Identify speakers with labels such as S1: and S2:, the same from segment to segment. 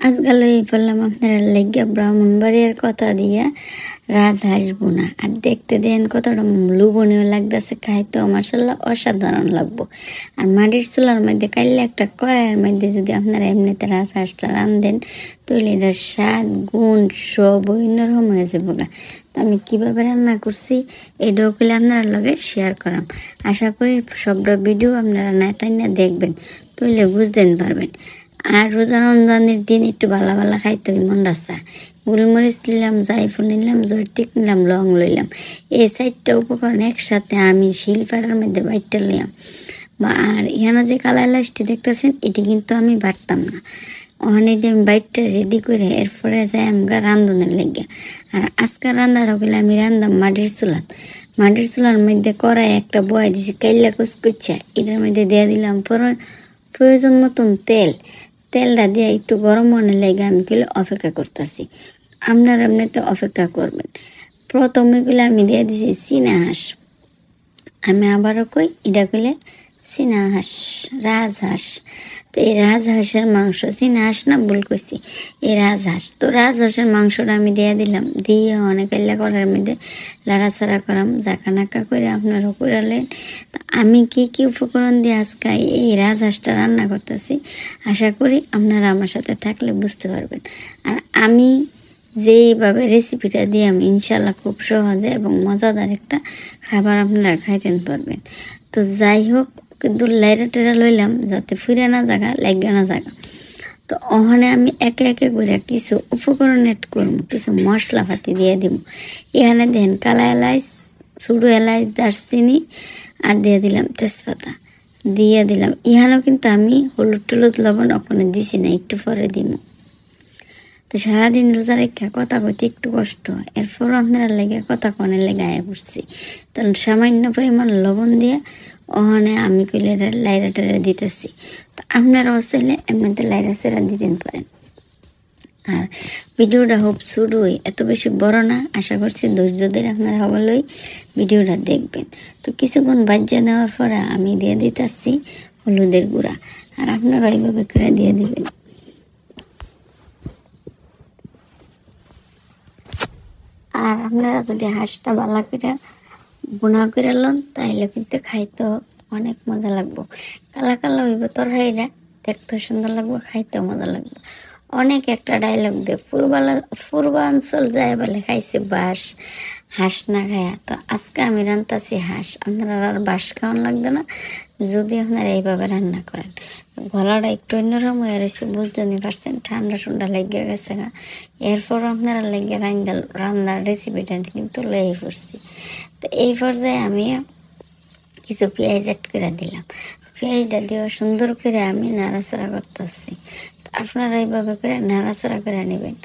S1: আজকাল এই বললাম আপনারা লেগে ব্রাহ্মণবাড়িয়ার কথা দিয়া রাজহাঁস বোনা আর দেখতে দেন কতটা লুবনীয় লাগতেছে, খাইতেও মাসাল্লাহ অসাধারণ লাগবো। আর মাটির চুলার মধ্যে কাইলে একটা কড়াইয়ের মধ্যে যদি আপনারা এমনিতে রাজহাঁসটা রান্ধেন তাহলে এটার স্বাদ গুণ সব অন্যরকম হয়ে যাবো গা। তো আমি কীভাবে রান্না করছি এটাও পেলে আপনার লগে শেয়ার করাম। আশা করি সবটা ভিডিও আপনারা না টাইনা দেখবেন, তাহলে বুঝতেন পারবেন। আর রোজা রমজানের দিন একটু ভালো ভালো খাইতে হয় মন রাস্তা। গোলমরিচ নিলাম, জায়ফল নিলাম, জয়টিক নিলাম, লং লইলাম। এই 4টা উপকরণ একসাথে আমি শিলপাটার মধ্যে বাইটটা লইলাম। আর এখানে যে কালা এলাচটি দেখতেছেন এটি কিন্তু আমি বাটতাম না, ওখানে আমি বাইটটা রেডি করে এরপরে যাই আমরা রান্ধনের লেগে। আর আজকাল রান্নাটা বলে আমি রান্ধাম মাটির চুলার মধ্যে কড়াই একটা বয় দিছি কাইলা কুচকুচ্ছা, এটার মধ্যে দিয়ে দিলাম প্রয়োজন মতন তেলটা দিয়ে একটু গরম মনে লেগে আমি গুলো অপেক্ষা করতেছি। আপনারা এমনিতে অপেক্ষা করবেন। প্রথমে গুলো আমি দিয়ে দিছি চীনা হাঁস। আমি আবারও কই এটা গুলো চীনা হাঁস, রাজহাঁস। তো এই রাজহাঁসের মাংস, চীনা হাঁস না ভুল করছি, এই রাজহাঁস। তো রাজহাঁসের মাংসটা আমি দিয়ে দিলাম, দিয়ে অনেক এল্লা করার মধ্যে লাড়াচাড়া করাম, জাকা নাকা করে আপনারাও করালেন। তো আমি কি কি উপকরণ দিয়ে আজকে এই রাজহাঁসটা রান্না করতেছি আশা করি আপনারা আমার সাথে থাকলে বুঝতে পারবেন। আর আমি যেইভাবে রেসিপিটা দিয়ে আমি ইনশাল্লাহ খুব সহজে এবং মজাদার একটা খাবার আপনারা খাইতে পারবেন। তো যাই হোক, কিন্তু লাইরা টেরা লইলাম যাতে ফুরে না জায়গা লাগে না জায়গা। তো ওখানে আমি একে একে করে কিছু উপকরণ এড করবো, কিছু মশলাপাতি দিয়ে দিব। এখানে দেন কালা এলাচ, ছোটো এলাচ, দারচিনি আর দিয়ে দিলাম তেজপাতা দিয়ে দিলাম। এখানেও কিন্তু আমি হলুদ টলুদ লবণ ওখানে দিছি না, একটু পরে দিব। তো সারাদিন রোজা রেখা কথা কইতে একটু কষ্ট, এরপরও আপনারা লেগে কথা কনে লেগে আয়া পড়ছি। তো সামান্য পরিমাণ লবণ দিয়ে ওখানে আমি কইলে লাইরা টেরা দিতেছি। তো আপনারাও চাইলে এমনিতে লাইরা চেরা দিতেন পারেন। আর ভিডিওটা খুব ছোটই, এত বেশি বড় না। আশা করছি ধৈর্য ধরে আপনারা সকলেই ভিডিওটা দেখবেন। তো কিছুক্ষণ বাজ্যা নেওয়ার পরে আমি দিয়ে দিতেছি হলুদের গুঁড়া, আর আপনারা এইভাবে করে দিয়ে দিবেন। আর আপনারা যদি হাঁসটা ভালো করে বোনা করে লন তাইলে কিন্তু খাইতেও অনেক মজা লাগবো। কালা কালা হইব তরকারিটা, দেখতে সুন্দর লাগবো, খাইতেও মজা লাগবে। অনেক একটা ডায়লগ দিয়ে পূর্বাঞ্চল যায় বলে খাইছে বাস, হাঁস না খায়া। তো আজকে আমি রান্তাছি হাঁস, আপনারা আর বাস খাওয়ান লাগবে না যদি আপনারা এইভাবে রান্না করেন। গলাটা একটু অন্যরকম হয়ে রয়েছে, বুঝতে পারছেন, ঠান্ডা ঠান্ডা লেগে গেছে গা। এরপর আপনারা লেগে রান্নার রেসিপিটা কিন্তু লয়ে পড়ছি। তো এই পর্যায়ে আমি কিছু পেঁয়াজ অ্যাড করে দিলাম। পেঁয়াজটা দিয়ে সুন্দর করে আমি নাড়াচাড়া করতেছি। আপনারা এইভাবে করে নাড়াচাড়া করে নেবেন।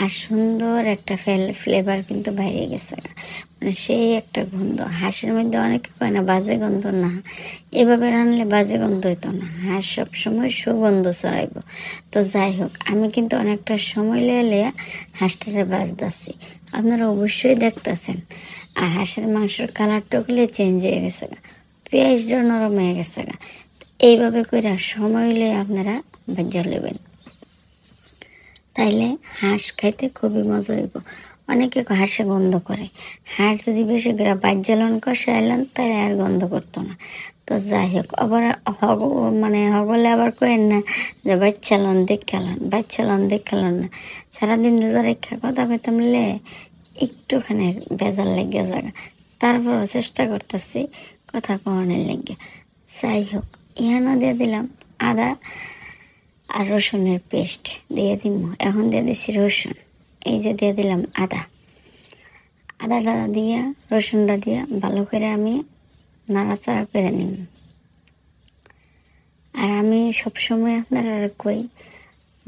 S1: আর সুন্দর একটা ফ্লেভার কিন্তু বাইরে গেছে, মানে সেই একটা গন্ধ। হাঁসের মধ্যে অনেকে কয় না বাজে গন্ধ, না, এভাবে রান্নলে বাজে গন্ধ হইতো না, হাঁস সবসময় সুগন্ধ ছড়াইব। তো যাই হোক, আমি কিন্তু অনেকটা সময় লিয়ে হাঁসটারে বাজতেছি, আপনারা অবশ্যই দেখতেছেন। আর হাঁসের মাংসের কালারটা গুলো চেঞ্জ হয়ে গেছে গা, পেঁয়াজটা নরম হয়ে গেছে গা। এইভাবে করে সময় লিয়ে আপনারা বাজ্যা নেবেন, তাইলে হাঁস খাইতে খুবই মজা হইব। অনেকে হাঁসে গন্ধ করে, হাঁস যদি বেশি করে বাজ্যালন কষাইলেন তাহলে আর গন্ধ করতো না। তো যাই হোক, আবার মানে হগলে আবার কেন না যে বাচ্চালন দেখালন না। সারাদিন রোজা রেখা কথা কইতাম লে একটুখানি বেজার লেগে যাবে, তারপরও চেষ্টা করতেছি কথা কনের লেগে। যাই হোক, ইহানো দিয়ে দিলাম আদা আর রসুনের পেস্ট দিয়ে দিব। এখন দিয়ে দিচ্ছি রসুন, এই যে দিয়ে দিলাম আদাটা দিয়ে রসুনটা দিয়ে ভালো করে আমি নাড়াচাড়া করে নিব। আর আমি সবসময় আপনারা কই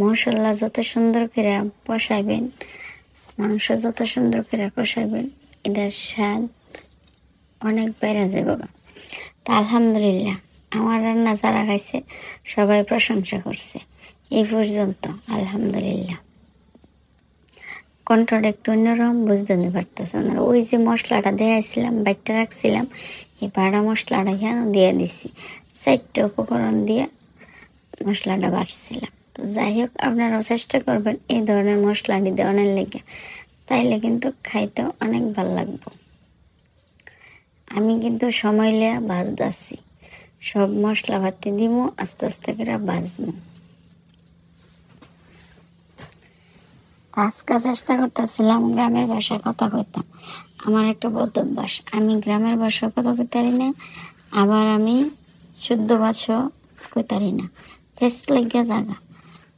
S1: মশলা যত সুন্দর করে কষাইবেন, মাংস যত সুন্দর করে কষাইবেন, এটার স্বাদ অনেক বেড়ে যাবে। তা আলহামদুলিল্লাহ, আমার রান্না যারা খাইছে সবাই প্রশংসা করছে এই পর্যন্ত, আলহামদুলিল্লাহ। কন্ট্রোল একটু অন্যরকম বুঝতে পারতেছেন। আর ওই যে মশলাটা দেখাইছিলাম বাইটটা রাখছিলাম, এই বাড়া মশলাটা এখানে দিয়ে দিছি। 4টা উপকরণ দিয়ে মশলাটা বাটছিলাম। তো যাই হোক, আপনারাও চেষ্টা করবেন এই ধরনের মশলাটি দেওয়ানোর লেগে, তাইলে কিন্তু খাইতে অনেক ভালো লাগবে। আমি কিন্তু সময় লিয়া ভাজতেছি, সব মশলা ভাতে দিব, আস্তে আস্তে করে ভাজবো। আজকে চেষ্টা করতেছিলাম গ্রামের ভাষায় কথা কইতাম। আমার একটা বদ অভ্যাস, আমি গ্রামের ভাষা কথা কইতে পারি না, আবার আমি শুদ্ধ ভাষা কইতে পারি না, ফেস লেগে জায়গা।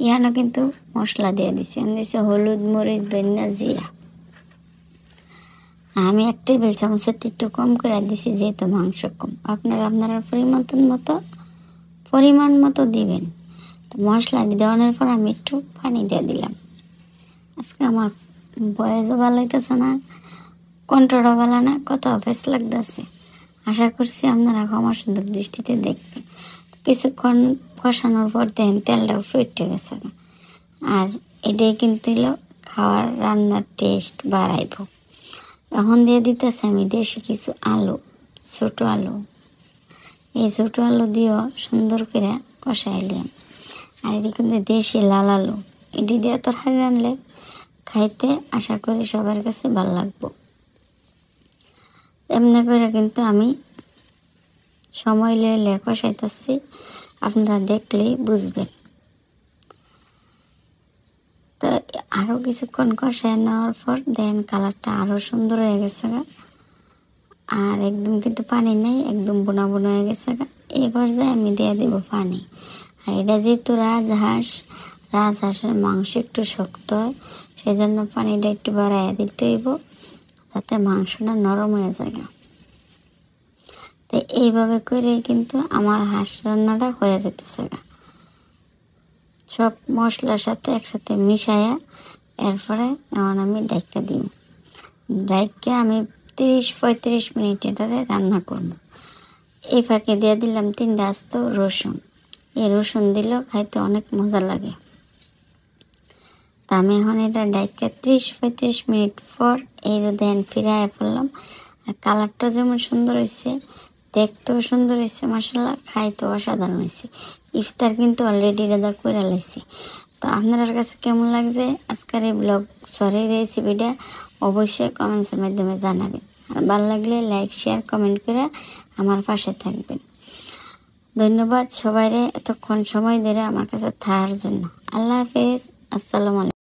S1: ইহানো কিন্তু মশলা দিয়ে দিছি, দিছে হলুদ, মরিচ, ধনিয়া, জিরা। আমি 1 টেবিল চামচের একটু কম করে দিছি, যেহেতু মাংস কম। আপনারা পরিমাণ মতো দিবেন। তো মশলা দেওয়ানোর পর আমি একটু পানি দিয়ে দিলাম। আজকে আমার বয়সও ভালো হইতেছে না, কণ্ঠটা ভালো না, কত অফেস লাগতেছে। আশা করছি আপনারা ক্ষমা সুন্দর দৃষ্টিতে দেখবেন। কিছুক্ষণ কষানোর পর দেখেন তেলটা ফুটে গেছে, আর এটাই কিন্তু খাওয়ার রান্নার টেস্ট বাড়াইব। এখন দিয়ে দিতেছে আমি দেশি কিছু আলু, ছোট আলু। এই ছোট আলু দিয়েও সুন্দর করে কষাইলাম। আর এটি কিন্তু দেশি লাল আলু, এটি দিয়ে তরকারি রানলে খাইতে আশা করি সবার কাছে ভালো লাগবো। এমনি করে কিন্তু আমি সময় লইলে কষাইতেছি, আপনারা দেখলেই বুঝবেন। তো আরও কিছুক্ষণ কষাই নেওয়ার পর দেখেন কালারটা আরও সুন্দর হয়ে গেছে, আর একদম কিন্তু পানি নেই, একদম বোনা বোনা হয়ে গেছে। এই পর্যায়ে আমি দিয়ে দেব পানি। আর এটা যেহেতু রাজহাঁসের মাংস একটু শক্ত হয়, সেই জন্য পানিটা একটু বাড়াইয়া দিতে হইব, যাতে মাংসটা নরম হয়ে যায়। তো এইভাবে করে কিন্তু আমার হাঁস রান্নাটা হয়ে যেতেছে। সব মশলার সাথে একসাথে মিশাইয়া এরপরে এখন আমি ডাইকা দিব। ডাইকা আমি 30-35 মিনিট এটারে রান্না করব। এই ফাঁকে দিয়ে দিলাম 3টা আস্ত রসুন। এই রসুন দিলেও খাইতে অনেক মজা লাগে। তা আমি এখন এটা ডাইকা 30-35 মিনিট পর এই দেন ফিরাইয়া ফেললাম। আর কালারটা যেমন সুন্দর হয়েছে, দেখতেও সুন্দর হয়েছে, মাশাআল্লাহ, খাইতেও অসাধারণ হয়েছে। ইফতার কিন্তু অলরেডি রেডি করে লাইছি। তো আপনার কাছে কেমন লাগছে আজকের এই রেসিপিটা অবশ্যই কমেন্টসের মাধ্যমে জানাবেন। আর ভালো লাগলে লাইক, শেয়ার, কমেন্ট করে আমার পাশে থাকবেন। ধন্যবাদ সবাইরে এতক্ষণ সময় ধরে আমার কাছে থাকার জন্য। আল্লাহ হাফেজ, আসসালামু আলাইকুম।